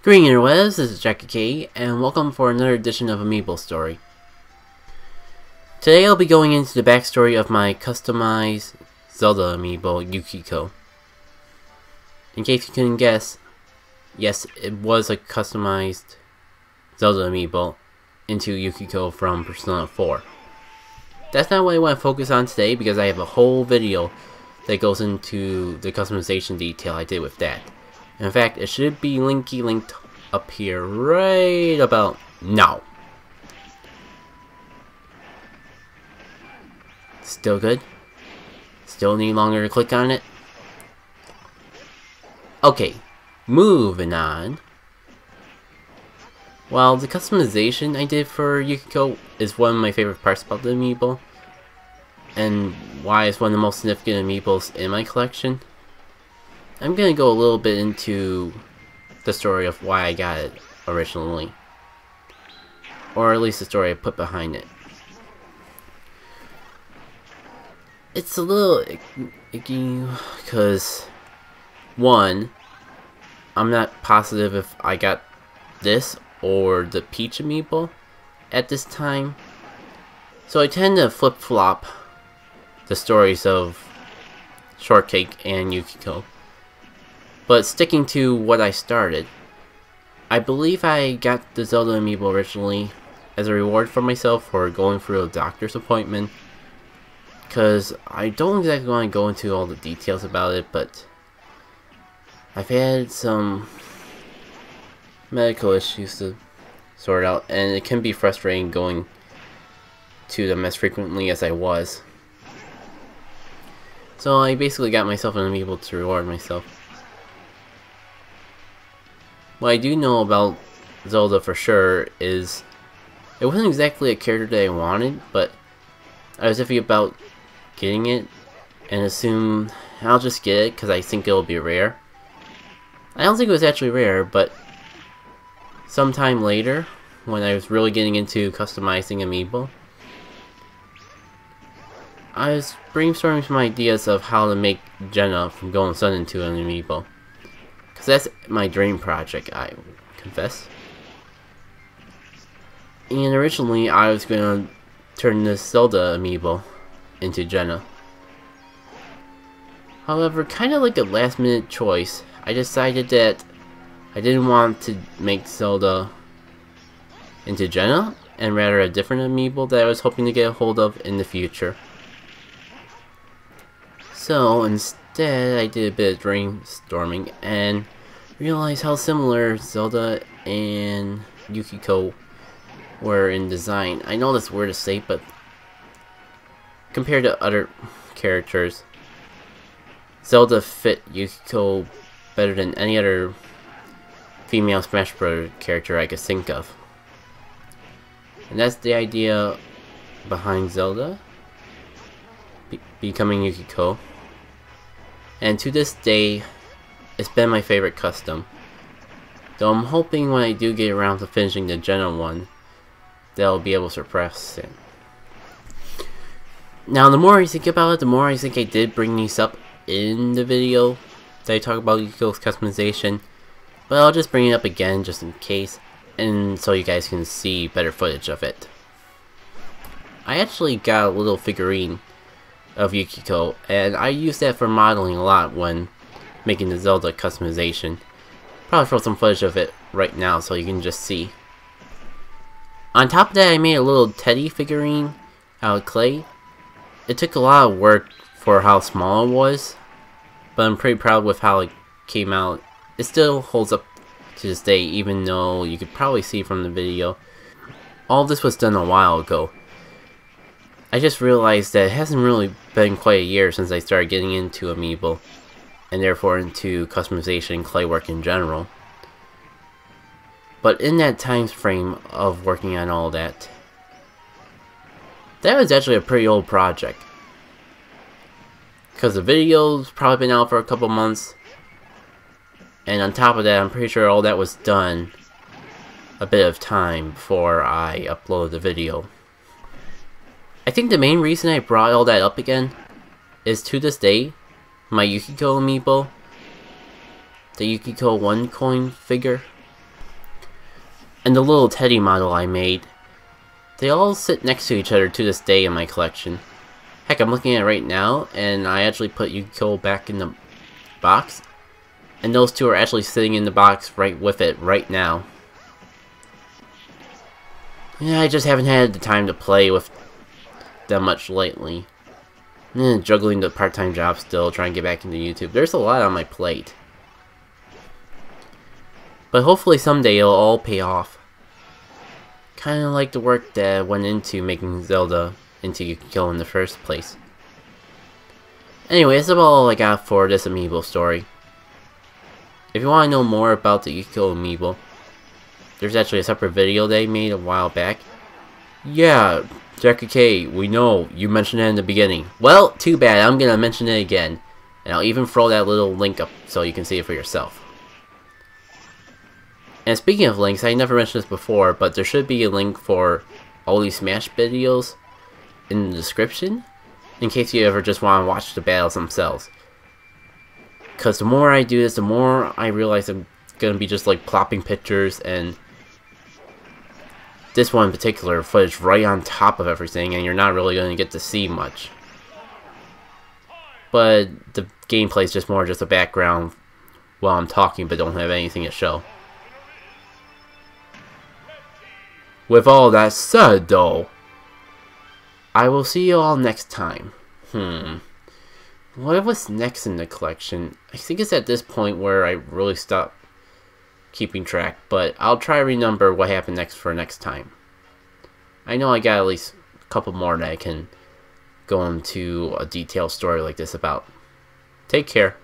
Greetings interwebs, this is Jackie K, and welcome for another edition of Amiibo Story. Today I'll be going into the backstory of my customized Zelda Amiibo Yukiko. In case you couldn't guess, yes, it was a customized Zelda Amiibo into Yukiko from Persona 4. That's not what I want to focus on today because I have a whole video that goes into the customization detail I did with that. In fact, it should be linked up here right about now. Still good? Still need longer to click on it? Okay, moving on. Well, the customization I did for Yukiko is one of my favorite parts about the Amiibo, and why it's one of the most significant Amiibos in my collection. I'm gonna go a little bit into the story of why I got it originally, or at least the story I put behind it. It's a little icky because, one, I'm not positive if I got this or the Peach Amiibo at this time, so I tend to flip-flop the stories of Shortcake and Yukiko. But sticking to what I started, I believe I got the Zelda Amiibo originally as a reward for myself for going through a doctor's appointment. Because I don't exactly want to go into all the details about it, but I've had some medical issues to sort out, and it can be frustrating going to them as frequently as I was. So I basically got myself an Amiibo to reward myself. What I do know about Zelda for sure is it wasn't exactly a character that I wanted, but I was iffy about getting it and assumed I'll just get it because I think it'll be rare. I don't think it was actually rare, but sometime later, when I was really getting into customizing Amiibo, I was brainstorming some ideas of how to make Jenna from Golden Sun into an Amiibo. Because that's my dream project, I confess. And originally, I was going to turn this Zelda Amiibo into Jenna. However, kind of like a last minute choice, I decided that I didn't want to make Zelda into Jenna, and rather a different Amiibo that I was hoping to get a hold of in the future. So instead, I did a bit of brainstorming and realized how similar Zelda and Yukiko were in design. I know that's weird to say, but compared to other characters, Zelda fit Yukiko better than any other female Smash Bros. Character I could think of. And that's the idea behind Zelda becoming Yukiko. And to this day, it's been my favorite custom. Though I'm hoping when I do get around to finishing the Jenna one, that I'll be able to surpass it. Now, the more I think about it, the more I think I did bring these up in the video that I talk about Yukiko's customization. But I'll just bring it up again just in case, and so you guys can see better footage of it. I actually got a little figurine of Yukiko, and I use that for modeling a lot when making the Zelda customization. Probably throw some footage of it right now so you can just see. On top of that, I made a little teddy figurine out of clay. It took a lot of work for how small it was, but I'm pretty proud with how it came out. It still holds up to this day, even though you could probably see from the video. All this was done a while ago. I just realized that it hasn't really been quite a year since I started getting into Amiibo, and therefore into customization and clay work in general. But in that time frame of working on all that was actually a pretty old project. Because the video's probably been out for a couple months, and on top of that, I'm pretty sure all that was done a bit of time before I uploaded the video. I think the main reason I brought all that up again is, to this day, my Yukiko Amiibo, the Yukiko 1 coin figure, and the little teddy model I made, they all sit next to each other to this day in my collection. Heck, I'm looking at it right now, and I actually put Yukiko back in the box, and those two are actually sitting in the box right with it right now. Yeah, I just haven't had the time to play with them much lately. Juggling the part-time job still, trying to get back into YouTube. There's a lot on my plate. But hopefully someday it'll all pay off. Kinda like the work that went into making Zelda into Yukiko in the first place. Anyway, that's about all I got for this amiibo story. If you want to know more about the Yukiko amiibo, there's actually a separate video they made a while back. Yeah, Jackie K, we know, you mentioned it in the beginning. Well, too bad, I'm gonna mention it again. And I'll even throw that little link up so you can see it for yourself. And speaking of links, I never mentioned this before, but there should be a link for all these Smash videos in the description, in case you ever just want to watch the battles themselves. Because the more I do this, the more I realize I'm gonna be just like plopping pictures and this one in particular, footage right on top of everything, and you're not really going to get to see much. But the gameplay is just more just a background while I'm talking, but don't have anything to show. With all that said, though, I will see you all next time. What was next in the collection? I think it's at this point where I really stopped keeping track, but I'll try to remember what happened next for next time. I know I got at least a couple more that I can go into a detailed story like this about. Take care.